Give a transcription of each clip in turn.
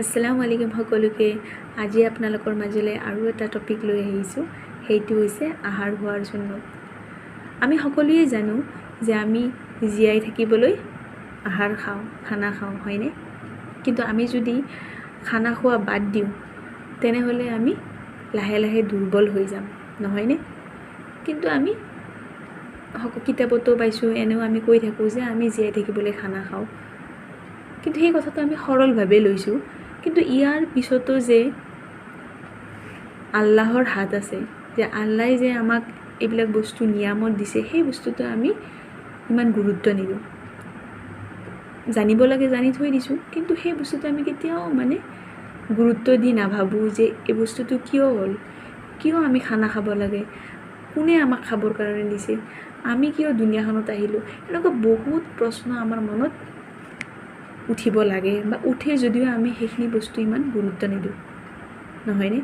আসসালামু আলাইকুম সকলোকে। আজি আপোনালোকৰ মাজলৈ আৰু এটা টপিক লৈ আহিছোঁ, সেইটো হৈছে আহাৰ খোৱাৰ সুন্নত। আমি সকলোৱে জানো যে আমি জীয়াই থাকিবলৈ আহাৰ খাওঁ, খানা খাওঁ, হয়নে? কিন্তু আমি যদি খানা খোৱা বাদ দিওঁ তেনেহ'লে আমি লাহে লাহে দুৰ্বল হৈ যাম, নহয়নে? কিন্তু আমি কিতাপতো পাইছোঁ, এনেও আমি কৈ থাকোঁ যে আমি জীয়াই থাকিবলৈ খানা খাওঁ, কিন্তু সেই কথাটো আমি সৰলভাৱে লৈছোঁ। কিন্তু ইয়াৰ পিছতো যে আল্লাহৰ হাত আছে, যে আল্লাই যে আমাক এইবিলাক বস্তু নিয়ামত দিছে, সেই বস্তুটো আমি ইমান গুৰুত্ব নিদিওঁ। জানিব লাগে জানি থৈ দিছোঁ, কিন্তু সেই বস্তুটো আমি কেতিয়াও গুৰুত্ব দি নাভাবোঁ যে এই বস্তুটো কিয় হ'ল, কিয় আমি খানা খাব লাগে, কোনে আমাক খাবৰ কাৰণে দিছে, আমি কিয় দুনিয়াখনত আহিলোঁ। এনেকুৱা বহুত প্ৰশ্ন আমাৰ মনত উঠিব লাগে বা উঠে, যদিও আমি সেইখিনি বস্তু ইমান গুৰুত্ব নিদিওঁ, নহয়নে?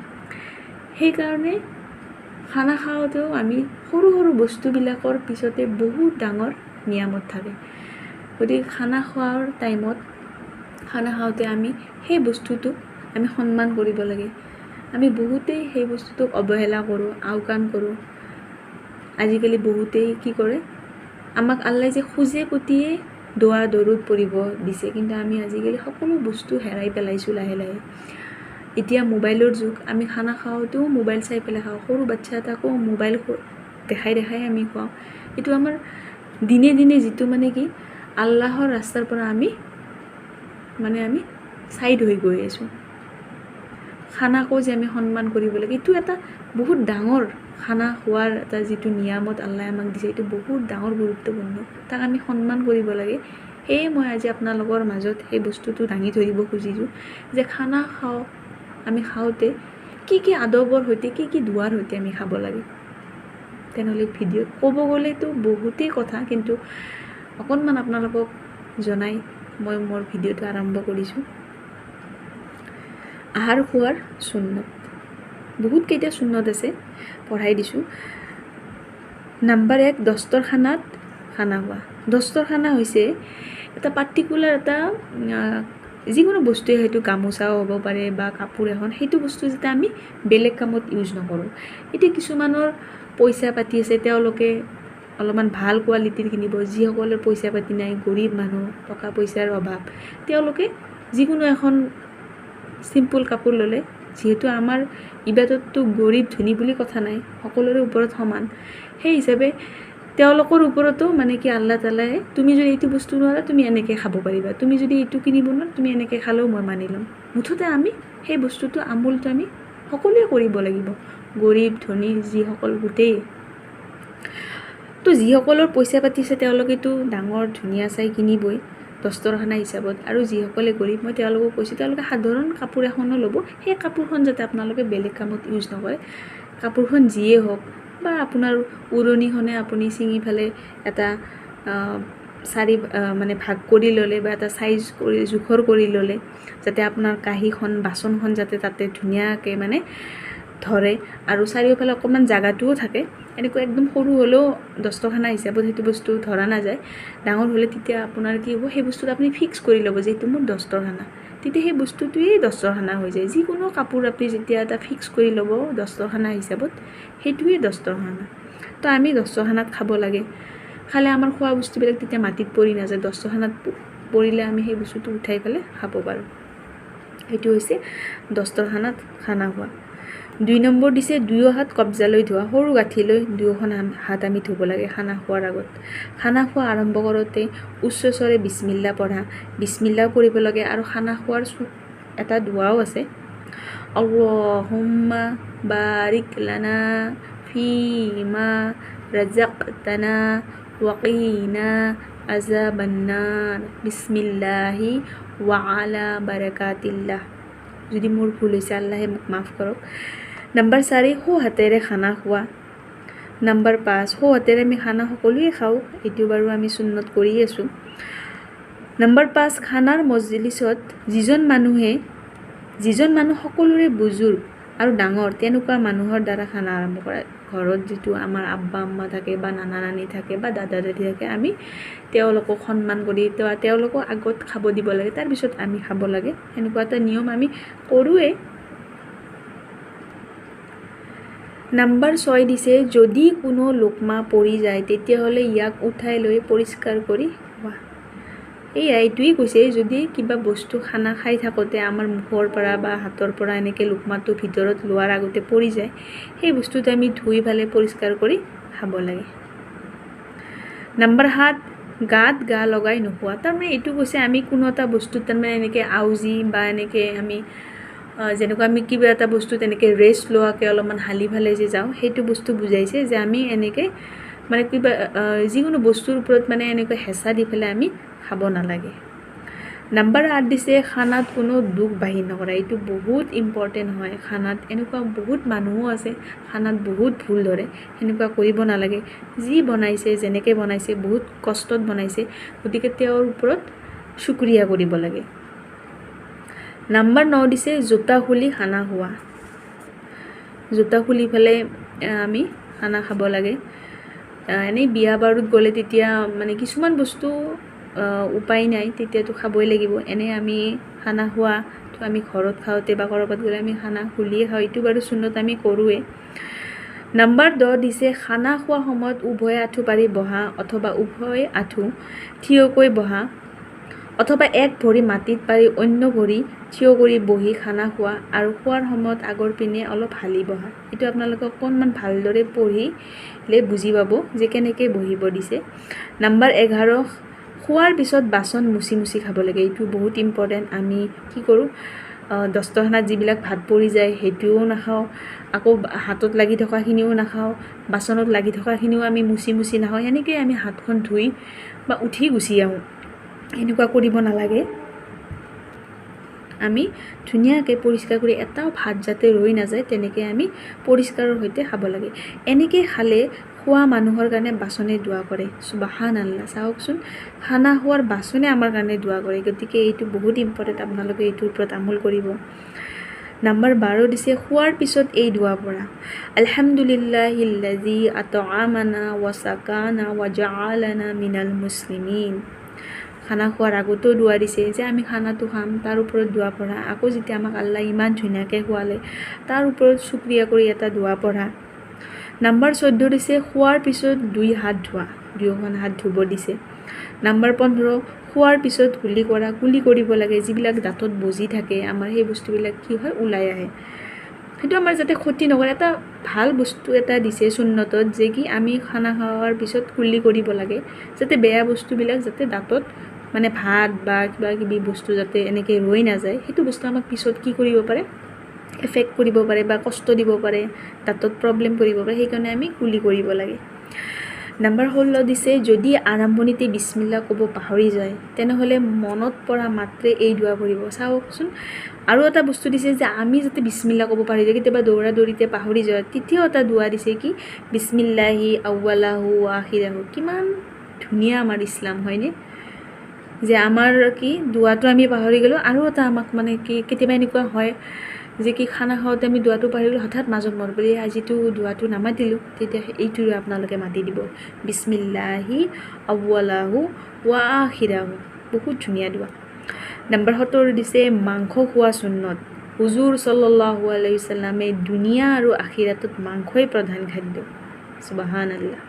সেইকাৰণে খানা খাওঁতেও আমি সৰু সৰু বস্তুবিলাকৰ পিছতে বহুত ডাঙৰ নিয়ামত থাকে। গতিকে খানা খোৱাৰ টাইমত, খানা খাওঁতে আমি সেই বস্তুটোক আমি সন্মান কৰিব লাগে। আমি বহুতেই সেই বস্তুটোক অৱহেলা কৰোঁ, আওকাণ কৰোঁ। আজিকালি বহুতেই কি কৰে, আমাক আল্লাই যে খোজে পতিয়ে দোৱা দৰুদ পঢ়িব দিছে, কিন্তু আমি আজিকালি সকলো বস্তু হেৰাই পেলাইছোঁ লাহে লাহে। এতিয়া মোবাইলৰ যুগ, আমি খানা খাওঁতেও মোবাইল চাই পেলাই খাওঁ। সৰু বাচ্ছা এটাকো মোবাইল দেখাই দেখাই আমি খুৱাওঁ। এইটো আমাৰ দিনে দিনে যিটো কি আল্লাহৰ ৰাস্তাৰ পৰা আমি ছাইড হৈ গৈ আছোঁ। খানাকো যে আমি সন্মান কৰিব লাগে, এইটো এটা বহুত ডাঙৰ, খানা খোৱাৰ এটা যিটো নিয়ামত আল্লাই আমাক দিছে, এইটো বহুত ডাঙৰ গুৰুত্বপূৰ্ণ, তাক আমি সন্মান কৰিব লাগে। সেয়ে মই আজি আপোনালোকৰ মাজত সেই বস্তুটো দাঙি ধৰিব খুজিছোঁ যে খানা আমি খাওঁতে কি কি আদবৰ সৈতে, কি কি দুৱাৰ সৈতে আমি খাব লাগে। তেনেহ'লে ভিডিঅ'ত ক'ব গ'লেতো বহুতেই কথা, কিন্তু অকণমান আপোনালোকক জনাই মই মোৰ ভিডিঅ'টো আৰম্ভ কৰিছোঁ। আহাৰ খোৱাৰ সুন্নত, বহুতকেইটা সুন্নত আছে, পঢ়াই দিছোঁ। নম্বৰ 1, দস্তৰখানাত খানা খোৱা। দস্তৰখানা হৈছে এটা পাৰ্টিকুলাৰ এটা যিকোনো বস্তুৱে, হয়তো গামোচাও হ'ব পাৰে বা কাপোৰ এখন, সেইটো বস্তু যাতে আমি বেলেগ কামত ইউজ নকৰোঁ। এতিয়া কিছুমানৰ পইচা পাতি আছে, তেওঁলোকে অলপমান ভাল কোৱালিটিৰ কিনিব। যিসকলৰ পইচা পাতি নাই, গৰীব মানুহ, টকা পইচাৰ অভাৱ, তেওঁলোকে যিকোনো এখন চিম্পুল কাপোৰ ল'লে, যিহেতু আমাৰ ইবাদতটো গৰীব ধনী বুলি কথা নাই, সকলোৰে ওপৰত সমান, সেই হিচাপে তেওঁলোকৰ ওপৰতো কি আল্লাহ তালাই, তুমি যদি এইটো বস্তু নোৱাৰা তুমি এনেকৈ খাব পাৰিবা, তুমি যদি এইটো কিনিব নোৱাৰা তুমি এনেকৈ খালেও মই মানি ল'ম। মুঠতে আমি সেই বস্তুটো আমোলটো আমি সকলোৱে কৰিব লাগিব, গৰীব ধনী যিসকল গোটেই। তো যিসকলৰ পইচা পাতিছে তেওঁলোকেতো ডাঙৰ ধুনীয়া চাই কিনিবই দস্তৰখানা হিচাপত, আৰু যিসকলে গৰীব, মই তেওঁলোকক কৈছোঁ, তেওঁলোকে সাধাৰণ কাপোৰ এখনো ল'ব। সেই কাপোৰখন যাতে আপোনালোকে বেলেগ কামত ইউজ নকৰে। কাপোৰখন যিয়ে হওক, বা আপোনাৰ উৰণিখনে আপুনি ছিঙি পেলাই এটা ভাগ কৰি ল'লে, বা এটা চাইজ কৰি জোখৰ কৰি ল'লে, যাতে আপোনাৰ কাঁহীখন, বাচনখন যাতে তাতে ধুনীয়াকৈ ধৰে, আৰু চাৰিওফালে অকণমান জাগাটোও থাকে। এনেকুৱা একদম সৰু হ'লেও দস্তৰখানা হিচাপত সেইটো বস্তু ধৰা নাযায়। ডাঙৰ হ'লে তেতিয়া আপোনাৰ কি হ'ব, সেই বস্তুটো আপুনি ফিক্স কৰি ল'ব যে এইটো মোৰ দস্তৰখানা, তেতিয়া সেই বস্তুটোৱেই দস্তৰখানা হৈ যায়। যিকোনো কাপোৰ আপুনি যেতিয়া এটা ফিক্স কৰি ল'ব দস্তৰখানা হিচাপত, সেইটোৱেই দস্তৰখানা। তো আমি দস্তৰখানাত খাব লাগে। খালে আমাৰ খোৱা বস্তুবিলাক তেতিয়া মাটিত পৰি নাযায়, দস্তৰখানাত পৰিলে আমি সেই বস্তুটো উঠাই পেলাই খাব পাৰোঁ। সেইটো হৈছে দস্তৰখানাত খানা খোৱা। 2 নম্বৰ দিছে, দুয়ো হাত কব্জালৈ ধোৱা। সৰু গাঁঠিলৈ দুয়োখন হাত আমি ধুব লাগে খানা খোৱাৰ আগত। খানা খোৱা আৰম্ভ কৰোঁতে উচ্চ স্বৰে বিছমিল্লা পঢ়া, বিছমিল্লাও পঢ়িব লাগে। আৰু খানা খোৱাৰ এটা দুৱাও আছে, আল্লাহুম্মা বাৰিক লানা ফিমা ৰাজাকতানা ওয়াকিনা আযাবান্নাৰ বিছমিল্লাহি ওয়া আলা বাৰাকাতিল্লাহ। যদি মোৰ ভুল হৈছে আল্লাহে মোক মাফ কৰক। নম্বৰ 4, সো হাতেৰে খানা খোৱা। নম্বৰ 5, সো হাতেৰে আমি খানা সকলোৱে খাওঁ, এইটো বাৰু আমি সুন্নত কৰি আছোঁ। নম্বৰ 5, খানাৰ মজলিছত যিজন মানুহ সকলোৰে বুজুৰ্গ আৰু ডাঙৰ, তেনেকুৱা মানুহৰ দ্বাৰা খানা আৰম্ভ কৰা ঘৰত যিটো আমাৰ আব্বা আম্মা থাকে বা নানা নানি থাকে বা দাদা দাদি থাকে আমি তেওঁলোকক সন্মান কৰি তেওঁলোকক আগত খাব দিব লাগে, তাৰপিছত আমি খাব লাগে। এনেকুৱা এটা নিয়ম আমি কৰোঁৱেই। নম্বৰ 6 দিছে, যদি কোনো লোকমা পৰি যায় তেতিয়াহ'লে ইয়াক উঠাই লৈ পৰিষ্কাৰ কৰি খোৱা। এইটোৱেই কৈছে, যদি কিবা বস্তু খানা খাই থাকোঁতে আমাৰ মুখৰ পৰা বা হাতৰ পৰা এনেকৈ লোকমাটো ভিতৰত লোৱাৰ আগতে পৰি যায়, সেই বস্তুটো আমি ধুই ভালে পৰিষ্কাৰ কৰি খাব লাগে। নম্বৰ 7, গাত গা লগাই নোখোৱা। তাৰমানে এইটো কৈছে আমি কোনো এটা বস্তুত তাৰমানে এনেকৈ আউজি বা এনেকৈ আমি যেনেকুৱা আমি কিবা এটা বস্তু তেনেকৈ ৰেষ্ট লোৱাকৈ অলপমান হালি ফালে যে যাওঁ, সেইটো বস্তু বুজাইছে যে আমি এনেকৈ মানে কিবা যিকোনো বস্তুৰ ওপৰত মানে এনেকৈ হেঁচা দি পেলাই আমি খাব নালাগে। নম্বৰ 8 দিছে, খানাত কোনো দুখ বাহিৰ নকৰা। এইটো বহুত ইম্পৰ্টেণ্ট হয়। খানাত এনেকুৱা বহুত মানুহো আছে খানাত বহুত ভুল ধৰে, সেনেকুৱা কৰিব নালাগে। যি বনাইছে যেনেকৈ বনাইছে বহুত কষ্টত বনাইছে, গতিকে তেওঁৰ ওপৰত শুক্ৰিয়া কৰিব লাগে। নম্বৰ 9 দিছে, জোতা খুলি খানা খোৱা। জোতা খুলি পেলাই আমি খানা খাব লাগে। এনেই বিয়া বাৰুত গ'লে তেতিয়া মানে কিছুমান বস্তু উপায় নাই, তেতিয়াতো খাবই লাগিব। এনেই আমি খানা খোৱাটো আমি ঘৰত খাওঁতে বা ক'ৰবাত গ'লে আমি খানা খুলিয়ে খাওঁ, এইটো বাৰু সুন্নত আমি কৰোঁৱেই। নম্বৰ 10 দিছে, খানা খোৱা সময়ত উভয় আঁঠু পাৰি বহা অথবা উভয় আঁঠু থিয়কৈ বহা অথবা এক ভৰি মাটিত পাৰি অন্য ভৰি থিয় কৰি বহি খানা খোৱা আৰু খোৱাৰ সময়ত আগৰ পিনে অলপ হালি বহা। এইটো আপোনালোকে অকণমান ভালদৰে পঢ়িলে বুজি পাব যে কেনেকৈ বহিব দিছে। নম্বৰ 11, খোৱাৰ পিছত বাচন মুচি মুচি খাব লাগে। এইটো বহুত ইম্পৰ্টেণ্ট। আমি কি কৰোঁ, দস্তৰখানাত যিবিলাক ভাত পৰি যায় সেইটোও নাখাওঁ, আকৌ হাতত লাগি থকাখিনিও নাখাওঁ, বাচনত লাগি থকাখিনিও আমি মুচি মুচি নাখাওঁ, এনেকৈ আমি হাতখন ধুই বা উঠি গুচি আহোঁ। এনেকুৱা কৰিব নালাগে। আমি ধুনীয়াকৈ পৰিষ্কাৰ কৰি এটাও ভাত যাতে ৰৈ নাযায় তেনেকৈ আমি পৰিষ্কাৰৰ সৈতে খাব লাগে। এনেকৈ খালে খোৱা মানুহৰ কাৰণে বাচনে দোৱা কৰে। সুবহানাল্লাহ, চাওকচোন, খানা খোৱাৰ বাচনে আমাৰ কাৰণে দোৱা কৰে। গতিকে এইটো বহুত ইম্পৰ্টেণ্ট, আপোনালোকে এইটোৰ ওপৰত আমল কৰিব। নম্বৰ 12 দিছে, খোৱাৰ পিছত এই দোৱা পঢ়া। আলহামদুলিল্লাহিল্লাযী আত'আমানা ওয়া সাকানা ওয়া জাআলানা মিনাল মুছলিমিন। খানা খোৱাৰ আগতো দোৱা দিছে যে আমি খানাটো খাম, তাৰ ওপৰত দোৱা পঢ়া। আকৌ যেতিয়া আমাক আল্লাহ ইমান ধুনীয়াকৈ খোৱালে তাৰ ওপৰত শুক্ৰিয়া কৰি এটা দোৱা পঢ়া। নম্বৰ 14 দিছে, খোৱাৰ পিছত 2 হাত ধোৱা, 2খন হাত ধুব দিছে। নম্বৰ 15, খোৱাৰ পিছত কুলি কৰিব লাগে। যিবিলাক দাঁতত বজি থাকে আমাৰ সেই বস্তুবিলাক কি হয়, ওলাই আহে। সেইটো আমাৰ যাতে ক্ষতি নকৰে, এটা ভাল বস্তু এটা দিছে সুন্নতত যে কি আমি খানা খোৱাৰ পিছত কুলি কৰিব লাগে, যাতে বেয়া বস্তুবিলাক যাতে দাঁতত মানে ভাত বা কিবা কিবি বস্তু যাতে এনেকৈ ৰৈ নাযায়। সেইটো বস্তু আমাক পিছত কি কৰিব পাৰে, এফেক্ট কৰিব পাৰে বা কষ্ট দিব পাৰে, দাঁতত প্ৰব্লেম কৰিব পাৰে, সেইকাৰণে আমি কুলি কৰিব লাগে। নম্বৰ 16 দিছে, যদি আৰম্ভণিতে বিছমিল্লাহ ক'ব পাহৰি যায় তেনেহ'লে মনত পৰা মাত্ৰে এই দোৱা পঢ়িব। চাওকচোন, আৰু এটা বস্তু দিছে যে আমি যাতে বিছমিল্লাহ ক'ব পাহৰি যায়, কেতিয়াবা দৌৰা দৌৰিতে পাহৰি যায়, তেতিয়াও এটা দোৱা দিছে কি, বিছমিল্লাহি আউৱালাহু আখিৰাহু। কিমান ধুনীয়া আমাৰ ইছলাম, হয়নে? যে আমাৰ কি দোৱাটো আমি পাহৰি গ'লোঁ। আৰু এটা আমাক মানে কি কেতিয়াবা এনেকুৱা হয় যে কি খানা খাওঁতে আমি দোৱাটো পাহৰি গ'লোঁ, হঠাৎ মাজত মনত পৰি আজিতো দোৱাটো নামাতিলোঁ, তেতিয়া এইটো আপোনালোকে মাতি দিব, বিছমিল্লাহি আউৱালাহু ওয়া আখিৰাহু। বহুত ধুনীয়া দোৱা। নম্বৰ 17 দিছে, মাংস খোৱা সুন্নত। হুজুৰ সাল্লাল্লাহু আলাইহি ওয়াসাল্লামে দুনিয়া আৰু আখিৰাতত মাংসই প্ৰধান খাদ্য। সুবহানাল্লাহ।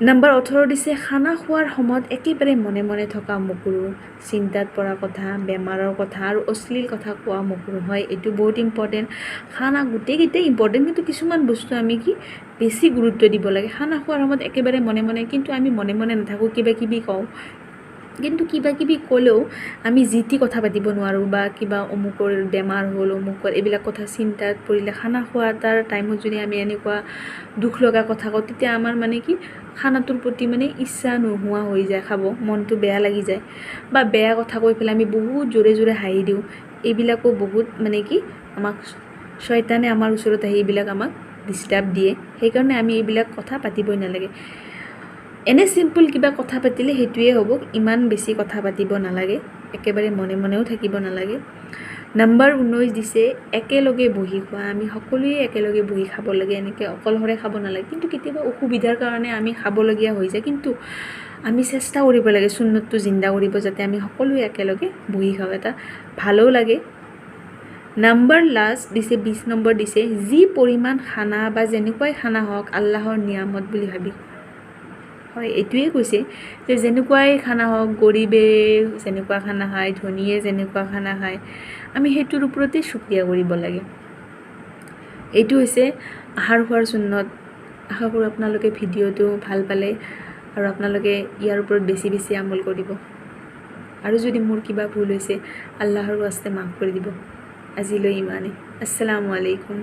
নম্বৰ 18 দিছে, খানা খোৱাৰ সময়ত একেবাৰে মনে মনে থকা মকৰুহ, চিন্তাত পৰা কথা, বেমাৰৰ কথা আৰু অশ্লীল কথা কোৱা মকৰুহ হয়। এইটো বহুত ইম্পৰ্টেণ্ট। খানা গোটেইকেইটাই ইম্পৰ্টেণ্ট, কিন্তু কিছুমান বস্তু আমি কি বেছি গুৰুত্ব দিব লাগে। খানা খোৱাৰ সময়ত একেবাৰে মনে মনে, কিন্তু আমি মনে মনে নাথাকোঁ, কিবা কিবি কওঁ। কিন্তু কিবা কিবি ক'লেও আমি যি টি কথা পাতিব নোৱাৰোঁ, বা কিবা অমুকৰ বেমাৰ হ'ল, অমুকৰ এইবিলাক কথা চিন্তাত পৰিলে খানা খোৱা তাৰ টাইমত যদি আমি এনেকুৱা দুখ লগা কথা কওঁ, তেতিয়া আমাৰ মানে কি খানাটোৰ প্ৰতি মানে ইচ্ছা নোহোৱা হৈ যায়, খাব মনটো বেয়া লাগি যায়, বা বেয়া কথা কৈ পেলাই আমি বহুত জোৰে জোৰে হাঁহি দিওঁ। এইবিলাকো বহুত মানে কি আমাক শয়তানে আমাৰ ওচৰত আহি এইবিলাক আমাক ডিষ্টাৰ্ব দিয়ে। সেইকাৰণে আমি এইবিলাক কথা পাতিবই নালাগে। এনে চিম্পল কিবা কথা পাতিলে সেইটোৱে হ'ব, ইমান বেছি কথা পাতিব নালাগে, একেবাৰে মনে মনেও থাকিব নালাগে। নম্বৰ 19 দিছে একেলগে বহি খোৱা। আমি সকলোৱে একেলগে বহি খাব লাগে, এনেকৈ অকলশৰে খাব নালাগে। কিন্তু কেতিয়াবা অসুবিধাৰ কাৰণে আমি খাবলগীয়া হৈ যায়, কিন্তু আমি চেষ্টা কৰিব লাগে সুন্নতটো জিন্দা কৰিব, যাতে আমি সকলোৱে একেলগে বহি খাওঁ, এটা ভালো লাগে। নম্বৰ লাষ্ট দিছে 20 নম্বৰ দিছে যি পৰিমাণ খানা বা যেনেকুৱাই খানা হওক আল্লাহৰ নিয়ামত বুলি ভাবি। হয়, এইটোৱে কৈছে যে যেনেকুৱাই খানা হওক, গৰীবে যেনেকুৱা খানা খায়, ধনীয়ে যেনেকুৱা খানা খায়, আমি সেইটোৰ ওপৰতে শুক্ৰিয়া কৰিব লাগে। এইটো হৈছে আহাৰ খোৱাৰ সুন্নত। আশা কৰোঁ আপোনালোকে ভিডিঅ'টো ভাল পালে আৰু আপোনালোকে ইয়াৰ ওপৰত বেছি বেছি আমল কৰিব। আৰু যদি মোৰ কিবা ভুল হৈছে আল্লাহৰ ৱাস্তে মাফ কৰি দিব। আজিলৈ ইমানেই। আসসালামু আলাইকুম।